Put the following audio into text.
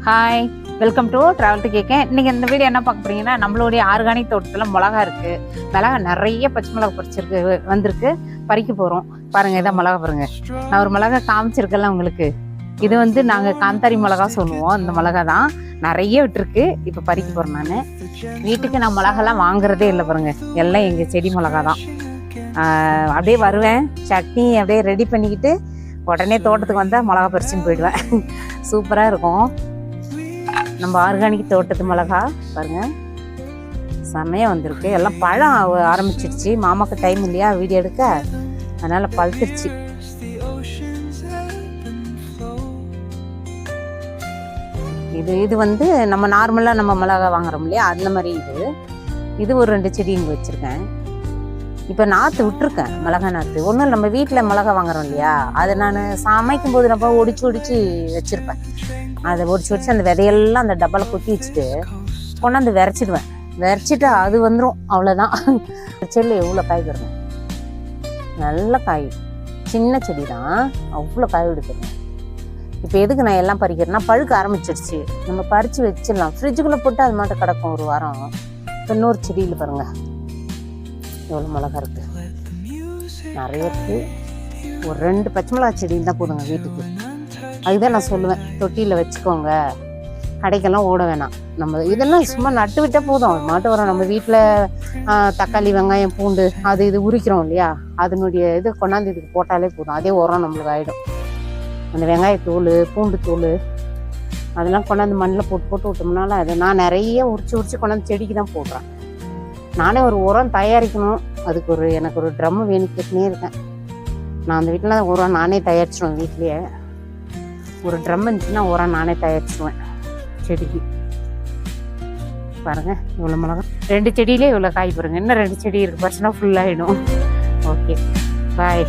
Hi, welcome to travel to கேட்க. இன்றைக்கி இந்த வீடியோ என்ன பார்க்க போறீங்கன்னா, நம்மளுடைய ஆர்கானிக் தோட்டத்தில் மிளகா இருக்குது. மிளகா நிறைய பச்சை மிளகா வந்திருக்கு, பறிக்க போகிறோம். பாருங்கள், இதான் மிளகா பாருங்கள். நான் ஒரு மிளகா காமிச்சிருக்கேன்ல உங்களுக்கு. இது வந்து நாங்கள் காந்தாரி மிளகா சொல்லுவோம். இந்த மிளகா தான் நிறைய விட்டுருக்கு. இப்போ பறிக்க போகிறேன். நான் வீட்டுக்கு நான் மிளகாலாம் வாங்குறதே இல்லை பாருங்கள், எல்லாம் எங்கள் செடி மிளகா தான். அப்படியே வருவேன், சட்னி அப்படியே ரெடி பண்ணிக்கிட்டு உடனே தோட்டத்துக்கு வந்தால் மிளகா பறிச்சுன்னு போயிடுவேன். சூப்பராக இருக்கும் நம்ம ஆர்கானிக் தோட்டத்து மிளகா. பாருங்கள், செம்மையாக வந்திருக்கு. எல்லாம் பழம் ஆரம்பிச்சிடுச்சு. மாமாவுக்கு டைம் இல்லையா வீடியோ எடுக்க, அதனால் பழுத்துருச்சு. இது வந்து நம்ம நார்மலாக நம்ம மிளகா வாங்குறோம் இல்லையா, அந்த மாதிரி இது ஒரு 2 செடி இங்கே வச்சுருக்கேன். இப்போ நாற்று விட்டுருக்கேன், மிளகா நாற்று. ஒன்றும் நம்ம வீட்டில் மிளகா வாங்குறோம் இல்லையா, அதை நான் சமைக்கும் போது நம்ம ஒடிச்சு வச்சுருப்பேன். அதை ஒடிச்சு அந்த விதையெல்லாம் அந்த டப்பாவில் கொட்டி வச்சுட்டு கொண்டாந்து விரைச்சிடுவேன். விரைச்சிட்டு அது வந்துடும், அவ்வளோதான். செடியில் எவ்வளோ காய் வருங்க, நல்ல காய். சின்ன செடி தான், அவ்வளோ காய் எடுத்துருங்க. இப்போ எதுக்கு நான் எல்லாம் பறிக்கிறேன்னா, பழுக்க ஆரம்பிச்சிடுச்சு. நம்ம பறித்து வச்சிடலாம், ஃப்ரிட்ஜுக்குள்ளே போட்டு அது மட்டும் கிடக்கும் ஒரு வாரம். இப்போ இன்னொரு செடியில் பாருங்கள் எவ்வளோ மிளகா இருக்குது, நிறைய இருக்குது. ஒரு 2 பச்சை மிளகா செடியில் தான் போடுங்க வீட்டுக்கு. அதுதான் நான் சொல்லுவேன், தொட்டியில் வச்சுக்கோங்க, கடைக்கெல்லாம் ஓட வேணாம். நம்ம இதெல்லாம் சும்மா நட்டு விட்டால் போதும், மாட்டு வரோம். நம்ம வீட்டில் தக்காளி, வெங்காயம், பூண்டு அது இது உரிக்கிறோம் இல்லையா, அதனுடைய இது கொண்டாந்து இதுக்கு போட்டாலே போதும், அதே உரம் நம்மளுக்கு ஆகிடும். அந்த வெங்காயத்தூள், பூண்டு தூள் அதெல்லாம் கொண்டாந்து மண்ணில் போட்டு விட்டோம்னால அதை நான் நிறைய உரிச்சு கொண்டாந்து செடிக்கு தான் போடுறேன். நானே ஒரு உரம் தயாரிக்கணும், அதுக்கு எனக்கு ஒரு ட்ரம்மு வேணும் கேட்டுனே இருக்கேன். நான் அந்த வீட்டில் உரம் நானே தயாரிச்சிடுவேன். வீட்லேயே ஒரு ட்ரம் இருந்துச்சுன்னா உரம் நானே தயாரிச்சிடுவேன் செடிக்கு. பாருங்கள் இவ்வளோ மிளகா, 2 செடியிலே இவ்வளோ காய் பாருங்கள். இன்னும் 2 செடி இருக்குது, பறிச்சுனா ஃபுல்லாகிடும். ஓகே, பாய்.